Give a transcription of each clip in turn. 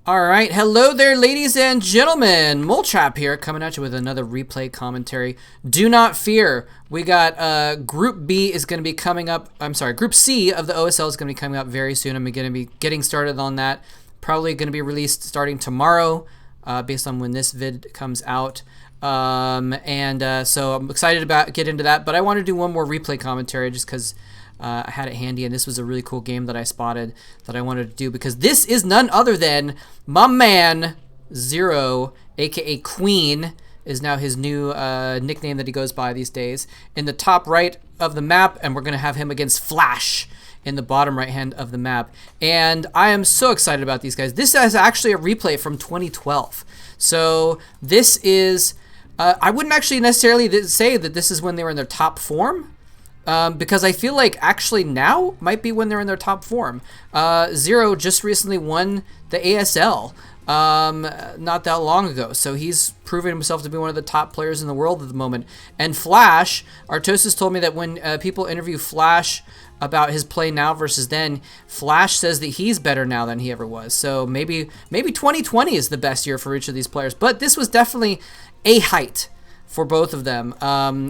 All right, hello there, ladies and gentlemen. Moletrap here, coming at you with another replay commentary. Do not fear. We got Group B is going to be coming up. I'm sorry, Group C of the OSL is going to be coming up very soon. I'm going to be getting started on that. Probably going to be released starting tomorrow, based on when this vid comes out. So I'm excited about get into that. But I want to do one more replay commentary just because. I had it handy, and this was a really cool game that I spotted that I wanted to do because this is none other than my man Zero, aka Queen, is now his new nickname that he goes by these days, in the top right of the map, and we're going to have him against Flash in the bottom right hand of the map. And I am so excited about these guys. This is actually a replay from 2012. So this is, I wouldn't actually necessarily say that this is when they were in their top form. Because I feel like actually now might be when they're in their top form. Zero just recently won the ASL not that long ago, so he's proven himself to be one of the top players in the world at the moment. And Flash, Artosis told me that when people interview Flash about his play now versus then, Flash says that he's better now than he ever was. So maybe 2020 is the best year for each of these players, but this was definitely a height for both of them.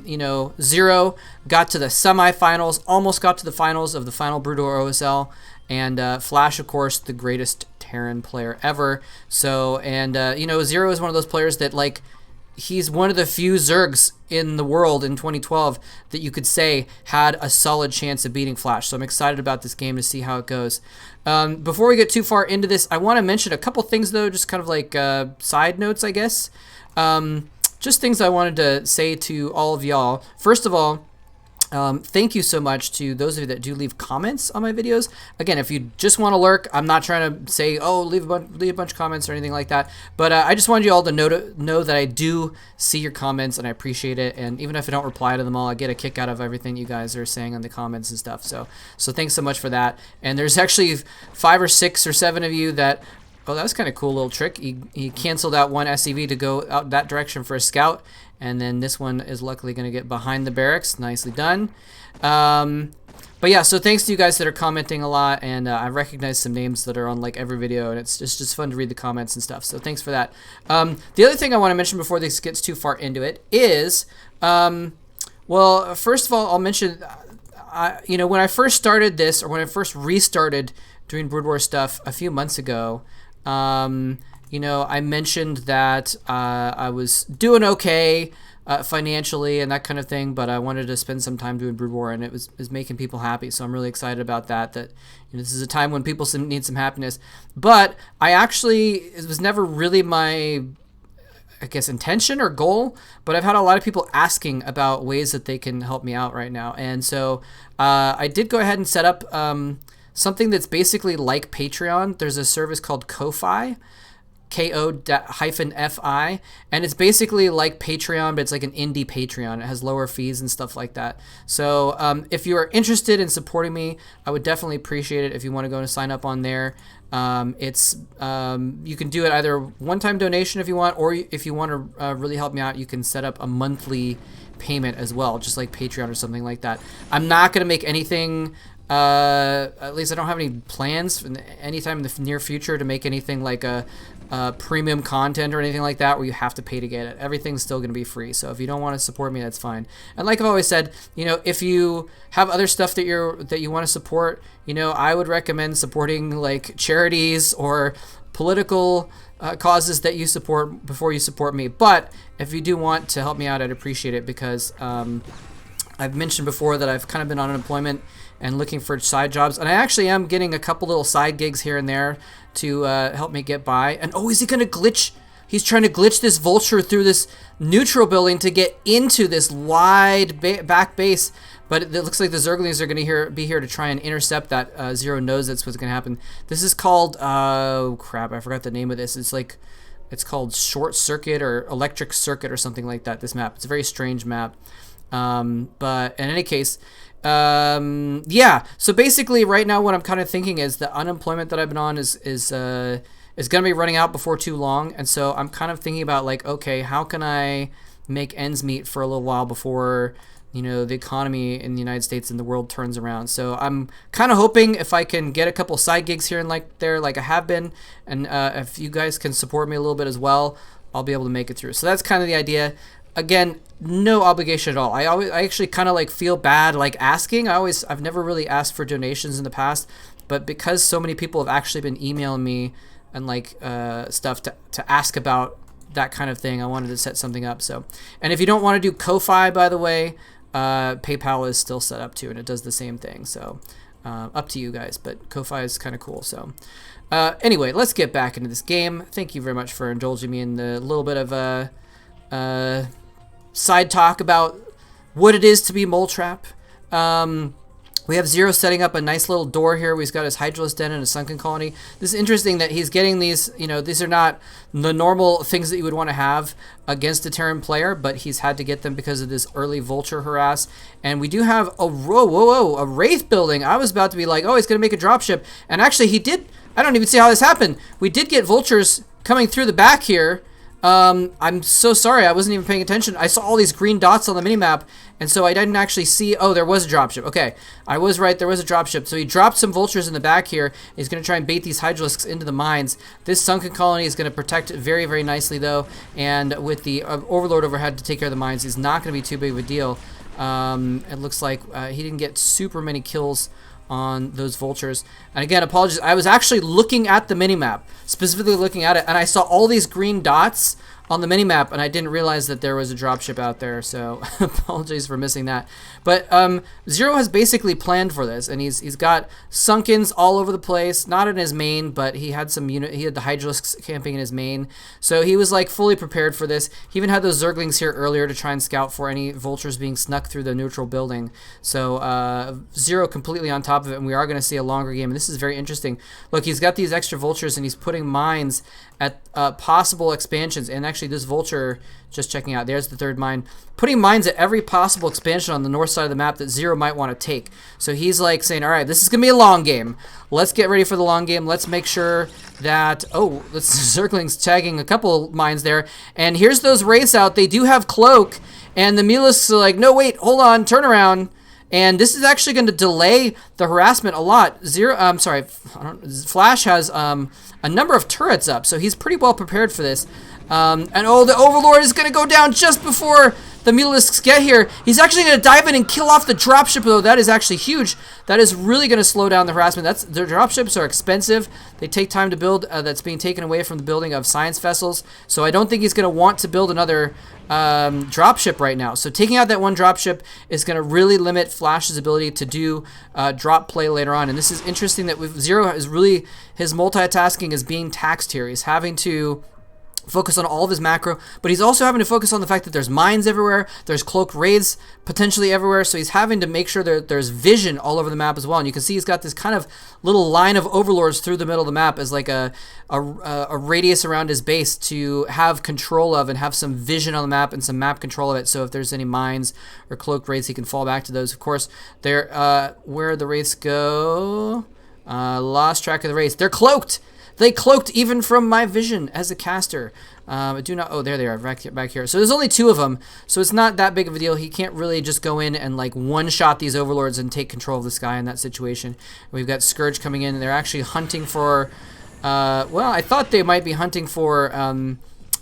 You know, Zero got to the semifinals, almost got to the finals of the final Brutal OSL, and Flash, of course, the greatest Terran player ever. So, and you know, Zero is one of those players that, like, he's one of the few Zergs in the world in 2012 that you could say had a solid chance of beating Flash. So I'm excited about this game to see how it goes. Before we get too far into this, I want to mention a couple things, though, just kind of like side notes, I guess. Just things I wanted to say to all of y'all. First of all, thank you so much to those of you that do leave comments on my videos. Again, if you just want to lurk, I'm not trying to say, oh, leave a bunch of comments or anything like that. But I just wanted you all to know that I do see your comments and I appreciate it. And even if I don't reply to them all, I get a kick out of everything you guys are saying on the comments and stuff. So thanks so much for that. And there's actually 5 or 6 or 7 of you that... Oh, that was kind of cool little trick. He canceled out one SCV to go out that direction for a scout, and then this one is luckily going to get behind the barracks. Nicely done. But yeah, so thanks to you guys that are commenting a lot, and I recognize some names that are on like every video, and it's just fun to read the comments and stuff. So thanks for that. The other thing I want to mention before this gets too far into it is, well, first of all, I'll mention, you know, when I first started this, or when I first restarted doing Brood War stuff a few months ago, you know, I mentioned that I was doing okay financially and that kind of thing, but I wanted to spend some time doing Brood War, and it was making people happy. So I'm really excited about that. That, you know, this is a time when people need some happiness. But it was never really my, I guess, intention or goal. But I've had a lot of people asking about ways that they can help me out right now, and so I did go ahead and set up something that's basically like Patreon. There's a service called Ko-Fi, Ko-Fi, and it's basically like Patreon, but it's like an indie Patreon. It has lower fees and stuff like that. So if you are interested in supporting me, I would definitely appreciate it if you want to go and sign up on there. You can do it either one-time donation if you want, or if you want to really help me out, you can set up a monthly payment as well, just like Patreon or something like that. I'm not going to make anything... at least I don't have any plans anytime in the near future to make anything like a premium content or anything like that where you have to pay to get it. Everything's still going to be free. So if you don't want to support me, that's fine. And like I've always said, you know, if you have other stuff that you want to support, you know, I would recommend supporting like charities or political causes that you support before you support me. But if you do want to help me out, I'd appreciate it, because I've mentioned before that I've kind of been on unemployment and looking for side jobs, and I actually am getting a couple little side gigs here and there to help me get by. And oh, is he gonna glitch? He's trying to glitch this vulture through this neutral building to get into this wide back base, but it looks like the Zerglings are gonna be here to try and intercept that. Zero knows that's what's gonna happen. This is called, oh crap, I forgot the name of this. It's called Short Circuit or Electric Circuit or something like that, this map. It's a very strange map. But in any case, yeah, so basically right now what I'm kind of thinking is the unemployment that I've been on is going to be running out before too long. And so I'm kind of thinking about like, okay, how can I make ends meet for a little while before the economy in the United States and the world turns around. So I'm kind of hoping if I can get a couple side gigs here and there, like I have been, and if you guys can support me a little bit as well, I'll be able to make it through. So that's kind of the idea. Again, no obligation at all. I actually kind of like feel bad like asking. I've never really asked for donations in the past, but because so many people have actually been emailing me and like stuff to ask about that kind of thing, I wanted to set something up. So, and if you don't want to do Ko-Fi, by the way, PayPal is still set up too, and it does the same thing. So up to you guys, but Ko-Fi is kind of cool. So anyway, let's get back into this game. Thank you very much for indulging me in the little bit of side talk about what it is to be Mole Trap. We have Zero setting up a nice little door here. He's got his Hydralisk Den and a sunken colony. This is interesting that he's getting these, these are not the normal things that you would want to have against a Terran player, but he's had to get them because of this early Vulture harass. And we do have a Wraith building. I was about to be like, oh, he's going to make a dropship. And actually he did. I don't even see how this happened. We did get Vultures coming through the back here. I'm so sorry, I wasn't even paying attention. I saw all these green dots on the minimap, and so I didn't actually see, oh, there was a dropship. Okay, I was right, there was a dropship. So he dropped some Vultures in the back here. He's going to try and bait these Hydralisks into the mines. This sunken colony is going to protect it very, very nicely, though, and with the Overlord overhead to take care of the mines, is not going to be too big of a deal. It looks like he didn't get super many kills on those Vultures. And again, apologies, I was actually looking at the minimap, specifically looking at it, and I saw all these green dots on the minimap, and I didn't realize that there was a dropship out there, so apologies for missing that. But Zero has basically planned for this, and he's got Sunkens all over the place, not in his main, but he had some he had the Hydralisks camping in his main, so he was like fully prepared for this. He even had those Zerglings here earlier to try and scout for any Vultures being snuck through the neutral building. So Zero completely on top of it, and we are going to see a longer game, and this is very interesting. Look, he's got these extra Vultures, and he's putting mines at possible expansions. And actually this Vulture, just checking out, there's the third mine, putting mines at every possible expansion on the north side of the map that Zero might want to take. So he's like saying, all right, this is gonna be a long game, let's get ready for the long game, let's make sure that, oh, let's Zerglings tagging a couple mines there, and here's those Wraiths out. They do have Cloak, and the Mulisks are like, no, wait, hold on, turn around. And this is actually going to delay the harassment a lot. Flash has a number of turrets up, so he's pretty well prepared for this. And oh, the Overlord is going to go down just before the Mulisks get here. He's actually going to dive in and kill off the dropship, though. That is actually huge. That is really going to slow down the harassment. The dropships are expensive. They take time to build. That's being taken away from the building of science vessels. So I don't think he's going to want to build another dropship right now. So taking out that one dropship is going to really limit Flash's ability to do drop play later on. And this is interesting that with Zero is really, his multitasking is being taxed here. He's having to focus on all of his macro, but he's also having to focus on the fact that there's mines everywhere, there's cloaked raids potentially everywhere, so he's having to make sure that there's vision all over the map as well. And you can see he's got this kind of little line of Overlords through the middle of the map as like a radius around his base to have control of and have some vision on the map and some map control of it, so if there's any mines or cloaked raids, he can fall back to those. Of course, where the wraiths go, lost track of the wraiths. They're cloaked! They cloaked even from my vision as a caster. I do not, oh, there they are, back here. So there's only two of them, so it's not that big of a deal. He can't really just go in and like one-shot these Overlords and take control of the sky in that situation. We've got Scourge coming in, and they're actually hunting for, well, I thought they might be hunting for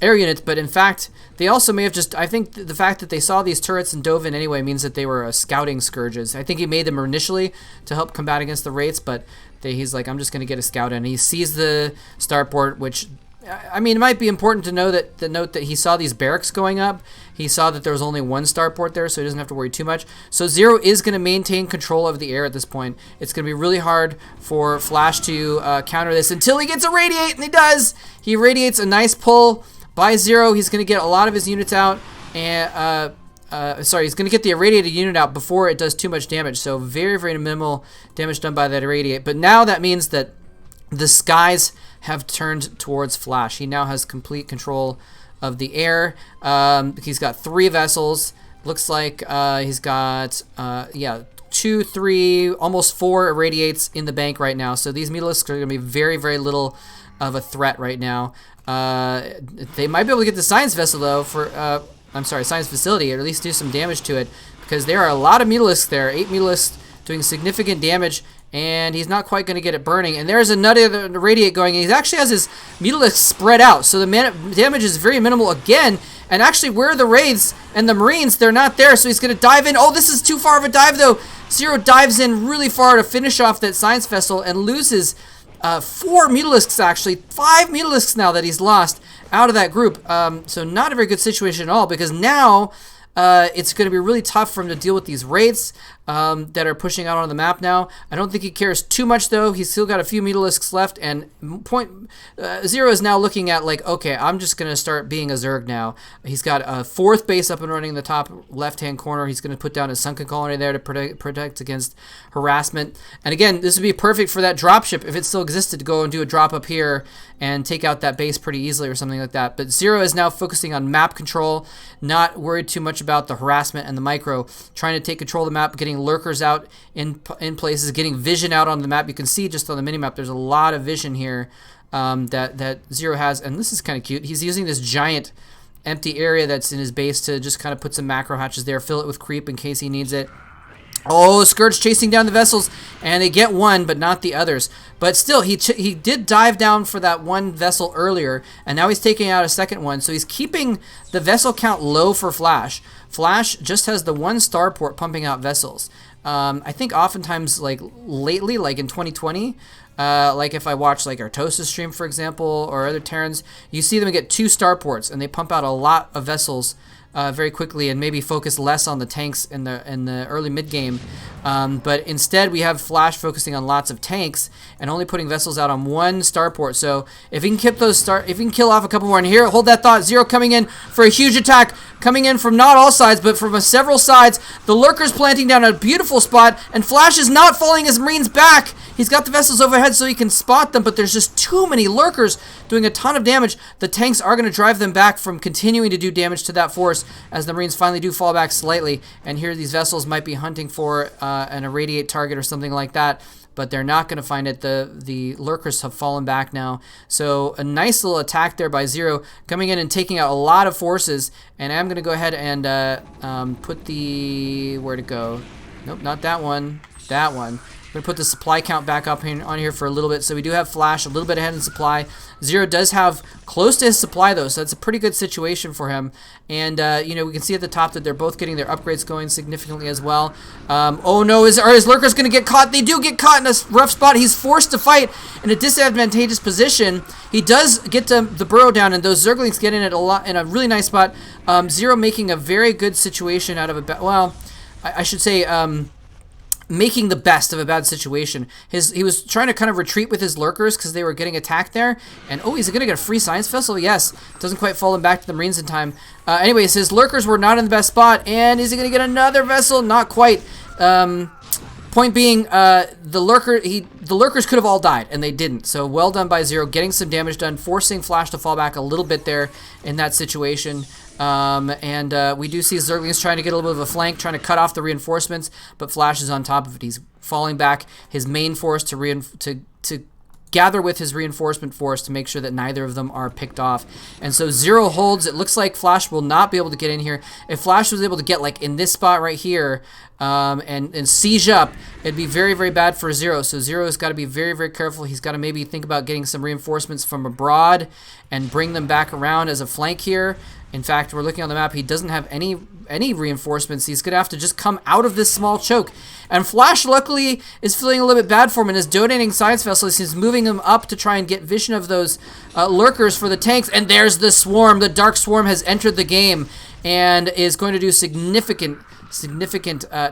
air units, but in fact, they also may have just, I think the fact that they saw these turrets and dove in anyway means that they were scouting Scourges. I think he made them initially to help combat against the Wraiths, but he's like, I'm just going to get a scout in. And he sees the starport, which, I mean, it might be important to know that he saw these barracks going up. He saw that there was only one starport there, so he doesn't have to worry too much. So Zero is going to maintain control of the air at this point. It's going to be really hard for Flash to counter this until he gets a radiate, and he does. He radiates a nice pull by Zero. He's going to get a lot of his units out, and he's going to get the irradiated unit out before it does too much damage. So very, very minimal damage done by that irradiate. But now that means that the skies have turned towards Flash. He now has complete control of the air. He's got 3 vessels. Looks like he's got, 2, 3, almost 4 irradiates in the bank right now. So these Mulisks are going to be very, very little of a threat right now. They might be able to get the science vessel, though, science facility, or at least do some damage to it, because there are a lot of Mutalisks there. 8 Mutalisks doing significant damage, and he's not quite going to get it burning. And there's another Radiate going, and he actually has his Mutalisks spread out, so the damage is very minimal again. And actually, where are the Wraiths and the Marines? They're not there, so he's going to dive in. Oh, this is too far of a dive, though. Zero dives in really far to finish off that Science Vessel and loses 4 Mutalisks, actually. 5 Mutalisks now that he's lost out of that group. So not a very good situation at all, because now it's going to be really tough for him to deal with these Wraiths that are pushing out on the map now. I don't think he cares too much, though. He's still got a few Mutalisks left, and Zero is now looking at, like, okay, I'm just going to start being a Zerg now. He's got a 4th base up and running in the top left-hand corner. He's going to put down a sunken colony there to protect against harassment. And again, this would be perfect for that dropship, if it still existed, to go and do a drop up here and take out that base pretty easily or something like that. But Zero is now focusing on map control, not worried too much about the harassment and the micro, trying to take control of the map, getting lurkers out in places, getting vision out on the map. You can see just on the minimap there's a lot of vision here that Zero has, and this is kind of cute. He's using this giant empty area that's in his base to just kind of put some macro hatches there, fill it with creep in case he needs it. Oh, Scourge chasing down the vessels, and they get one, but not the others. But still, he did dive down for that one vessel earlier, and now he's taking out a second one. So he's keeping the vessel count low for Flash. Flash just has the one starport pumping out vessels. I think oftentimes, like lately, like in 2020, like if I watch like Artosis stream, for example, or other Terrans, you see them get 2 starports, and they pump out a lot of vessels very quickly, and maybe focus less on the tanks in the early mid game. But instead, we have Flash focusing on lots of tanks and only putting vessels out on one starport. So if he can keep those if he can kill off a couple more, and here, hold that thought. Zero coming in for a huge attack, coming in from not all sides, but from several sides. The lurkers planting down a beautiful spot, and Flash is not falling his Marines back. He's got the vessels overhead so he can spot them, but there's just too many lurkers doing a ton of damage. The tanks are going to drive them back from continuing to do damage to that force as the Marines finally do fall back slightly. And here these vessels might be hunting for an irradiate target or something like that, but they're not going to find it. The lurkers have fallen back now. So a nice little attack there by Zero, coming in and taking out a lot of forces. And I'm going to go ahead and put the... where'd it go? Nope, not that one. That one. I'm going to put the supply count back up on here for a little bit. So we do have Flash a little bit ahead in supply. Zero does have close to his supply, though, so that's a pretty good situation for him. And, you know, we can see at the top that they're both getting their upgrades going significantly as well. Oh, no, are his lurkers going to get caught? They do get caught in a rough spot. He's forced to fight in a disadvantageous position. He does get the burrow down, and those Zerglings get in in a really nice spot. Zero making a very good situation out of a... well, I should say... making the best of a bad situation. He was trying to kind of retreat with his lurkers because they were getting attacked there. And oh, he's gonna get a free science vessel. Yes, doesn't quite fall him back to the Marines in time. Anyways, his lurkers were not in the best spot, and is he gonna get another vessel? Not quite. Point being, the lurkers could have all died, and they didn't. So well done by Zero, getting some damage done, forcing Flash to fall back a little bit there in that situation. We do see Zerglings trying to get a little bit of a flank, trying to cut off the reinforcements, but Flash is on top of it. He's falling back his main force to gather with his reinforcement force to make sure that neither of them are picked off. And so Zero holds. It looks like Flash will not be able to get in here. If Flash was able to get like in this spot right here and siege up, it'd be very, very bad for Zero. So Zero's got to be very, very careful. He's got to maybe think about getting some reinforcements from abroad and bring them back around as a flank here. In fact, we're looking on the map, he doesn't have any reinforcements. He's going to have to just come out of this small choke. And Flash, luckily, is feeling a little bit bad for him and is donating science vessels. He's moving them up to try and get vision of those lurkers for the tanks. And there's the swarm. The Dark Swarm has entered the game and is going to do significant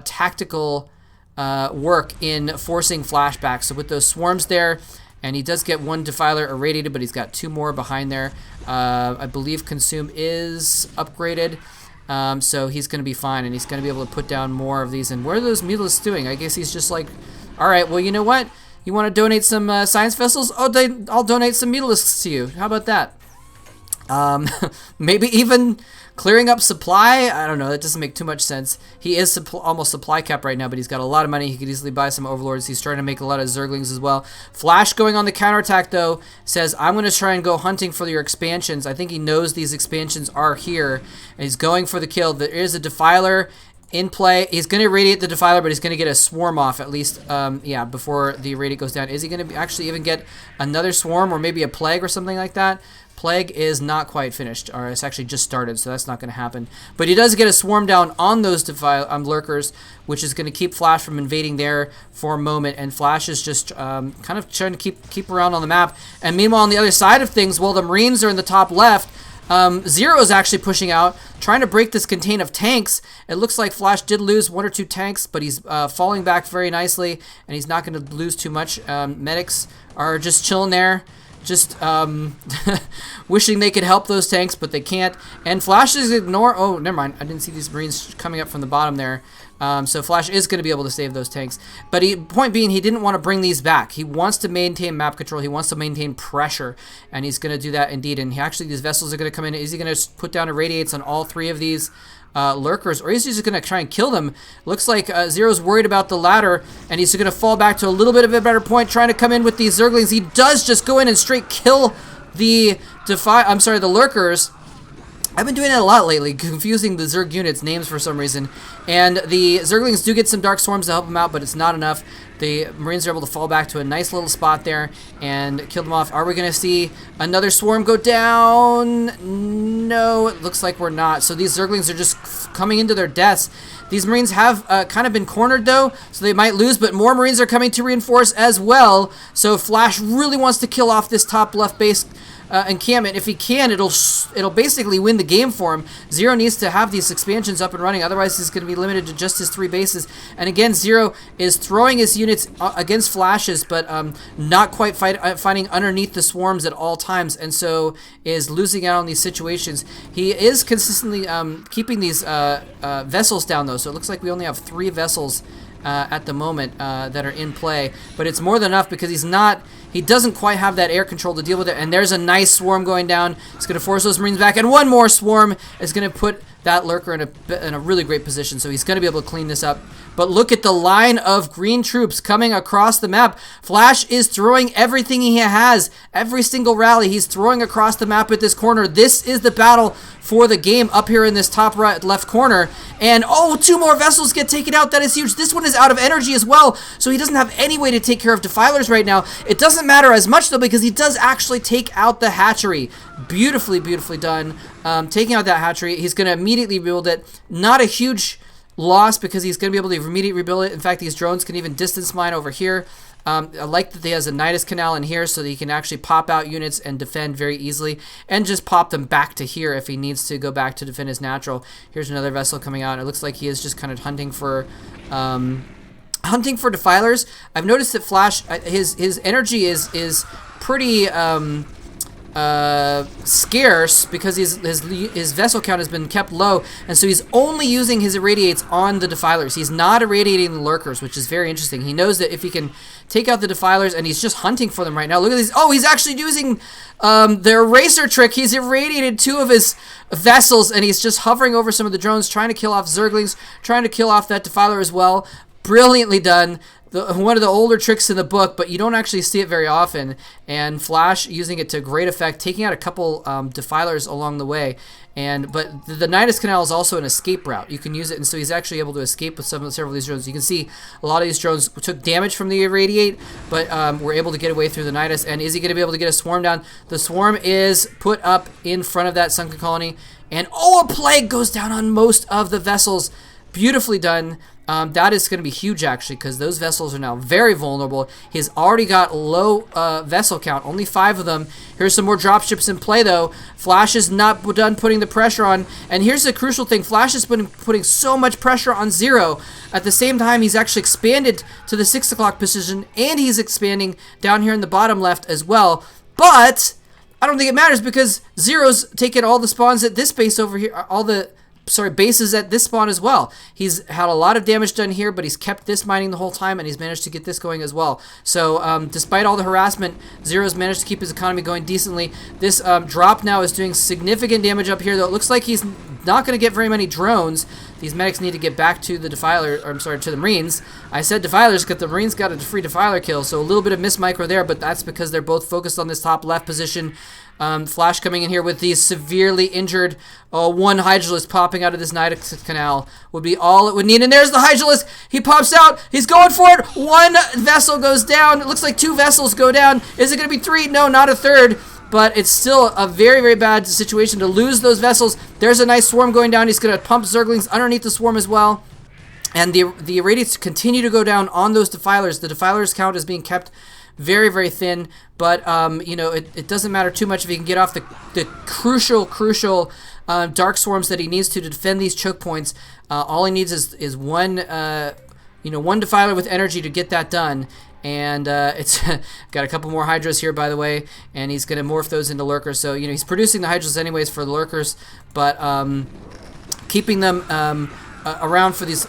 tactical work in forcing Flash back. So with those swarms there, and he does get one Defiler irradiated, but he's got 2 more behind there. I believe Consume is upgraded, so he's going to be fine, and he's going to be able to put down more of these. And what are those Mutalisks doing? I guess he's just like, all right, well, you know what? You want to donate some science vessels? Oh, I'll donate some Mutalisks to you. How about that? Maybe even clearing up supply. I don't know. That doesn't make too much sense. He is almost supply cap right now, but he's got a lot of money. He could easily buy some Overlords. He's trying to make a lot of Zerglings as well. Flash going on the counterattack, though, says, I'm going to try and go hunting for your expansions. I think he knows these expansions are here, and he's going for the kill. There is a Defiler in play. He's going to irradiate the Defiler, but he's going to get a swarm off at least, yeah, before the irradiate goes down. Is he going to actually even get another swarm or maybe a plague or something like that? Plague is not quite finished, or it's actually just started, so that's not going to happen. But he does get a swarm down on those lurkers, which is going to keep Flash from invading there for a moment. And Flash is just kind of trying to keep around on the map. And meanwhile, on the other side of things, while the Marines are in the top left, Zero is actually pushing out, trying to break this contain of tanks. It looks like Flash did lose 1 or 2 tanks, but he's falling back very nicely, and he's not going to lose too much. Medics are just chilling there, just wishing they could help those tanks, but they can't. And Flash is oh, never mind. I didn't see these Marines coming up from the bottom there. So Flash is going to be able to save those tanks. But point being, he didn't want to bring these back. He wants to maintain map control. He wants to maintain pressure. And he's going to do that indeed. And these vessels are going to come in. Is he going to put down irradiates on all 3 of these lurkers? Or is he just going to try and kill them? Looks like Zero's worried about the ladder. And he's going to fall back to a little bit of a better point, trying to come in with these Zerglings. He does just go in and straight kill the lurkers. I've been doing it a lot lately, confusing the Zerg units' names for some reason. And the Zerglings do get some Dark Swarms to help them out, but it's not enough. The Marines are able to fall back to a nice little spot there and kill them off. Are we going to see another swarm go down? No, it looks like we're not. So these Zerglings are just coming into their deaths. These Marines have kind of been cornered, though, so they might lose, but more Marines are coming to reinforce as well. So Flash really wants to kill off this top left base encampment. If he can, it'll basically win the game for him. Zero needs to have these expansions up and running, otherwise he's going to be limited to just his 3 bases. And again, Zero is throwing his units against Flashes, but not quite fighting underneath the swarms at all times, and so is losing out on these situations. He is consistently keeping these vessels down, though, so it looks like we only have 3 vessels at the moment that are in play, but it's more than enough because he doesn't quite have that air control to deal with it. And there's a nice swarm going down. It's going to force those Marines back, and one more swarm is going to put that lurker in a really great position, so he's going to be able to clean this up. But look at the line of green troops coming across the map. Flash is throwing everything he has. Every single rally he's throwing across the map at this corner. This is the battle for the game up here in this top right left corner. And oh, 2 more vessels get taken out. That is huge. This one is out of energy as well, so he doesn't have any way to take care of Defilers right now. It doesn't matter as much, though, because he does actually take out the hatchery. Beautifully, beautifully done. Taking out that hatchery. He's going to immediately rebuild it. Not a huge loss because he's going to be able to immediately rebuild it. In fact, these drones can even distance mine over here. I like that he has a Nidus canal in here so that he can actually pop out units and defend very easily, and just pop them back to here if he needs to go back to defend his natural. Here's another vessel coming out. It looks like he is just kind of hunting for Defilers. I've noticed that Flash, his energy is pretty scarce because his vessel count has been kept low, and so he's only using his irradiates on the Defilers. He's not irradiating the lurkers, which is very interesting. He knows that if he can take out the Defilers, and he's just hunting for them right now. Look at these. Oh, he's actually using the eraser trick. He's irradiated 2 of his vessels, and he's just hovering over some of the drones, trying to kill off Zerglings, trying to kill off that Defiler as well. Brilliantly done. One of the older tricks in the book, but you don't actually see it very often. And Flash using it to great effect, taking out a couple Defilers along the way. But the Nidus Canal is also an escape route. You can use it, and so he's actually able to escape with several of these drones. You can see a lot of these drones took damage from the irradiate, but were able to get away through the Nidus. And is he going to be able to get a swarm down? The swarm is put up in front of that sunken colony. And oh, a plague goes down on most of the vessels. Beautifully done. That is going to be huge, actually, because those vessels are now very vulnerable. He's already got low vessel count, only 5 of them. Here's some more dropships in play, though. Flash is not done putting the pressure on. And here's the crucial thing. Flash has been putting so much pressure on Zero. At the same time, he's actually expanded to the 6 o'clock position, and he's expanding down here in the bottom left as well. But I don't think it matters because Zero's taken all the spawns at this base over here, bases at this spawn as well. He's had a lot of damage done here, but he's kept this mining the whole time, and he's managed to get this going as well. So despite all the harassment, Zero's managed to keep his economy going decently. This drop now is doing significant damage up here, though it looks like he's not going to get very many drones. These medics need to get back to the Defiler, or I'm sorry, to the Marines. I said Defilers because the Marines got a free Defiler kill, so a little bit of miss micro there, but that's because they're both focused on this top left position. Flash coming in here with these severely injured one Hydralisk popping out of this Nidus canal would be all it would need. And there's the Hydralisk. He pops out. He's going for it. One vessel goes down. It looks like 2 vessels go down. Is it going to be 3? No, not a third. But it's still a very, very bad situation to lose those vessels. There's a nice swarm going down. He's going to pump Zerglings underneath the swarm as well. And the irradiates continue to go down on those defilers. The defilers count is being kept very, very thin. But, you know, it doesn't matter too much if he can get off the crucial dark swarms that he needs to defend these choke points. All he needs is one, you know, one defiler with energy to get that done. And it's got a couple more Hydras here, by the way, and he's going to morph those into Lurkers. So, you know, he's producing the Hydras anyways for the Lurkers, but keeping them around for these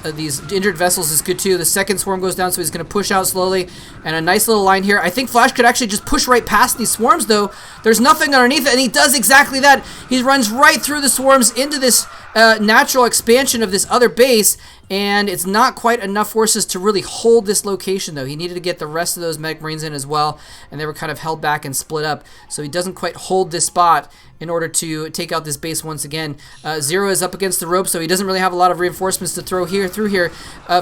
injured vessels is good too. The second swarm goes down, so he's going to push out slowly, and a nice little line here. I think Flash could actually just push right past these swarms, though. There's nothing underneath it, and he does exactly that. He runs right through the swarms into this natural expansion of this other base, and it's not quite enough forces to really hold this location, though. He needed to get the rest of those Mech Marines in as well, and they were kind of held back and split up, so he doesn't quite hold this spot in order to take out this base once again. Zero is up against the rope, so he doesn't really have a lot of reinforcements to throw through here.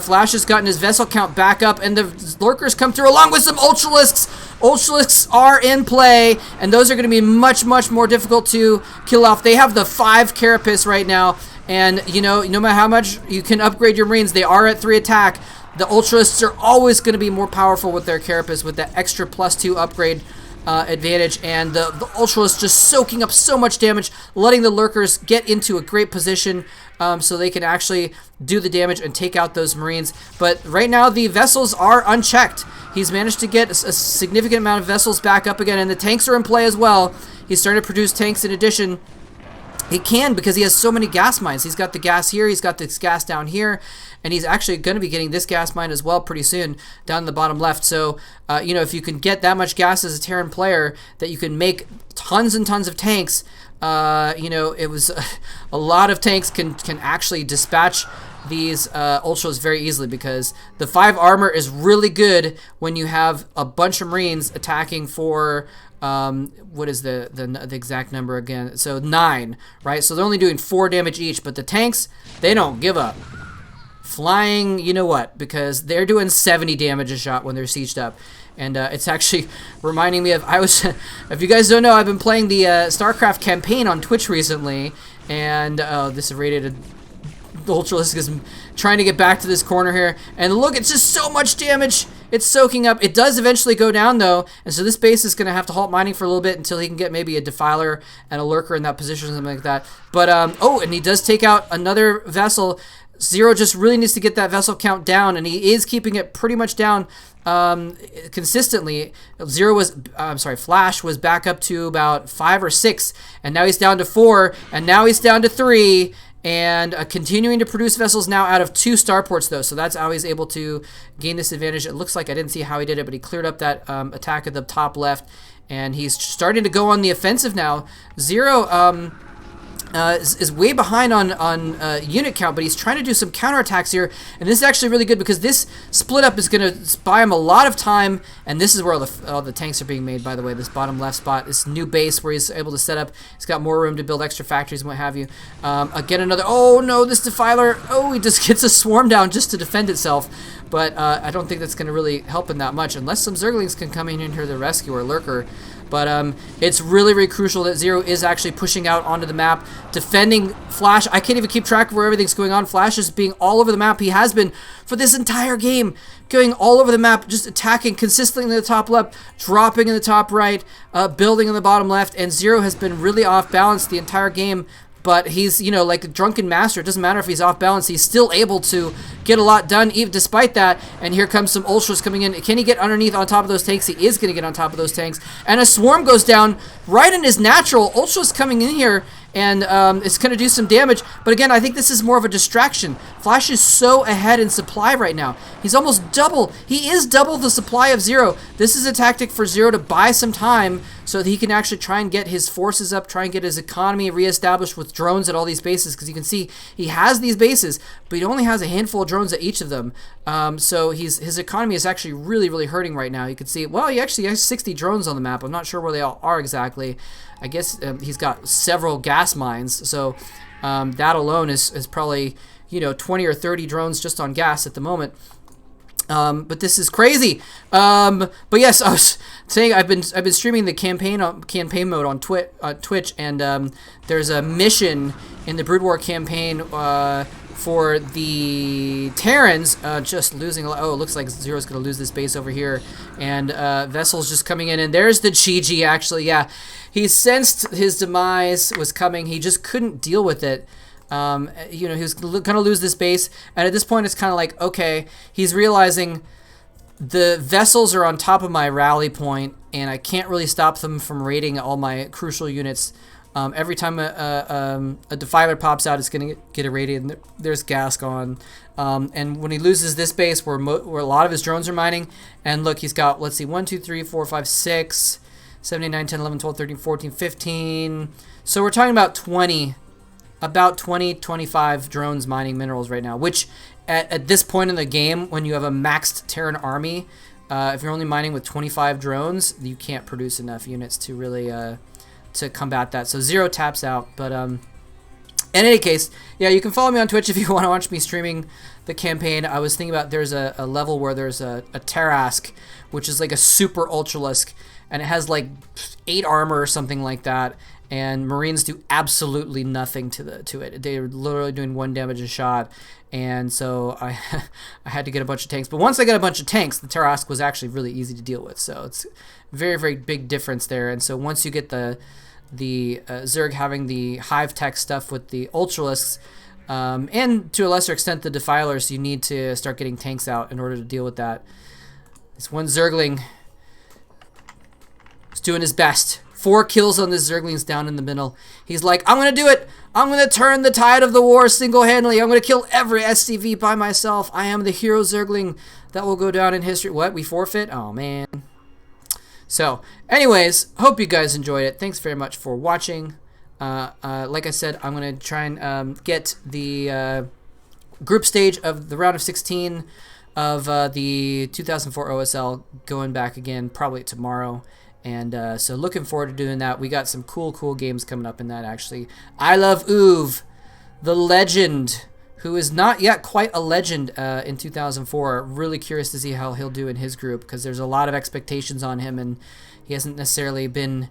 Flash has gotten his vessel count back up, and the Lurkers come through along with some Ultralisks. Ultralisks are in play, and those are going to be much, much more difficult to kill off. They have the 5 Carapace right now, and, you know, no matter how much you can upgrade your Marines, they are at 3 attack. The Ultralisks are always going to be more powerful with their Carapace, with that extra +2 upgrade advantage, and the Ultralisks just soaking up so much damage, letting the Lurkers get into a great position so they can actually do the damage and take out those Marines. But right now, the vessels are unchecked. He's managed to get a significant amount of vessels back up again, and the tanks are in play as well. He's starting to produce tanks in addition. He can, because he has so many gas mines. He's got the gas here, he's got this gas down here, and he's actually going to be getting this gas mine as well pretty soon down in the bottom left. So, you know, if you can get that much gas as a Terran player that you can make tons and tons of tanks, you know, it was a lot of tanks can actually dispatch these Ultras very easily, because the 5 armor is really good when you have a bunch of Marines attacking for what is the exact number again? So 9, right? So they're only doing 4 damage each, but the tanks, they don't give up. Flying, you know what? Because they're doing 70 damage a shot when they're sieged up. And it's actually reminding me of, if you guys don't know, I've been playing the StarCraft campaign on Twitch recently, and this irradiated Ultralisk is trying to get back to this corner here, and look, it's just so much damage. It's soaking up. It does eventually go down, though, and so this base is going to have to halt mining for a little bit until he can get maybe a Defiler and a Lurker in that position or something like that. But, oh, and he does take out another vessel. Zero just really needs to get that vessel count down, and he is keeping it pretty much down consistently. Flash was back up to about 5 or 6, and now he's down to 4, and now he's down to 3, and continuing to produce vessels now out of 2 starports, though, so that's how he's able to gain this advantage. It looks like, I didn't see how he did it, but he cleared up that attack at the top left, and he's starting to go on the offensive now. Zero is way behind on unit count, but he's trying to do some counterattacks here, and this is actually really good because this split up is going to buy him a lot of time, and this is where all the tanks are being made, by the way, this bottom left spot, this new base where he's able to set up. He's got more room to build extra factories and what have you. Again, another, oh no, this Defiler, oh, he just gets a swarm down just to defend itself, but I don't think that's going to really help him that much, unless some Zerglings can come in here to rescue or Lurker. But it's really, really crucial that Zero is actually pushing out onto the map, defending Flash. I can't even keep track of where everything's going on. Flash is being all over the map. He has been for this entire game, going all over the map, just attacking consistently in the top left, dropping in the top right, building in the bottom left, and Zero has been really off balance the entire game. But he's, you know, like a drunken master. It doesn't matter if he's off balance. He's still able to get a lot done, even despite that. And here comes some Ultras coming in. Can he get underneath on top of those tanks? He is going to get on top of those tanks. And a swarm goes down right in his natural. Ultras coming in here, and it's going to do some damage. But again, I think this is more of a distraction. Flash is so ahead in supply right now. He's almost double. He is double the supply of Zero. This is a tactic for Zero to buy some time so that he can actually try and get his forces up, try and get his economy reestablished with drones at all these bases, because you can see he has these bases, but he only has a handful of drones at each of them. So his economy is actually really, really hurting right now. You can see, well, he actually has 60 drones on the map. I'm not sure where they all are exactly. I guess he's got several gas mines, so that alone is probably, you know, 20 or 30 drones just on gas at the moment. But this is crazy. But yes, I was saying I've been streaming the campaign mode on Twitch, and there's a mission in the Brood War campaign for the Terrans, just losing a lot. Oh, it looks like Zero's gonna lose this base over here, and vessels just coming in, and there's the Chi-Ji. Actually, yeah, he sensed his demise was coming. He just couldn't deal with it. You know, he was gonna lose this base, and at this point it's kind of like, okay, he's realizing the vessels are on top of my rally point, and I can't really stop them from raiding all my crucial units. Every time a defiler pops out, it's gonna get irradiated, and there's gas gone. And when he loses this base, where a lot of his drones are mining, and look, he's got, let's see, 1, 2, 3, 4, 5, 6, 7, 8, 9, 10, 11, 12, 13, 14, 15. So we're talking about 25 drones mining minerals right now, which at this point in the game, when you have a maxed Terran army, if you're only mining with 25 drones, you can't produce enough units to really to combat that. So Zero taps out. But in any case, yeah, you can follow me on Twitch if you want to watch me streaming the campaign. I was thinking about, there's a level where there's a Tarask, which is like a super Ultralisk, and it has like 8 armor or something like that. And Marines do absolutely nothing to it. They're literally doing 1 damage a shot, and so I had to get a bunch of tanks. But once I got a bunch of tanks, the Tarask was actually really easy to deal with. So it's very, very big difference there. And so once you get the Zerg having the hive tech stuff with the Ultralisks, and to a lesser extent the Defilers, you need to start getting tanks out in order to deal with that. This one Zergling is doing his best. 4 kills on this Zergling's down in the middle. He's like, I'm going to do it. I'm going to turn the tide of the war single-handedly. I'm going to kill every SCV by myself. I am the hero Zergling that will go down in history. What? We forfeit? Oh, man. So, anyways, hope you guys enjoyed it. Thanks very much for watching. Like I said, I'm going to try and get the group stage of the round of 16 of the 2004 OSL going back again probably tomorrow. And so looking forward to doing that. We got some cool games coming up in that, actually. I Love Uv, the legend, who is not yet quite a legend in 2004. Really curious to see how he'll do in his group, because there's a lot of expectations on him, and he hasn't necessarily been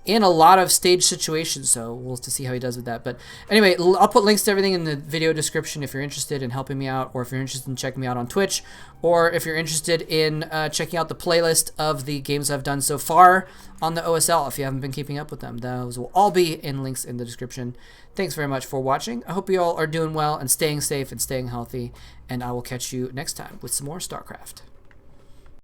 in a lot of stage situations, so we'll have to see how he does with that. But anyway, I'll put links to everything in the video description if you're interested in helping me out, or if you're interested in checking me out on Twitch, or if you're interested in checking out the playlist of the games I've done so far on the OSL if you haven't been keeping up with them. Those will all be in links in the description. Thanks very much for watching. I hope you all are doing well and staying safe and staying healthy, and I will catch you next time with some more StarCraft.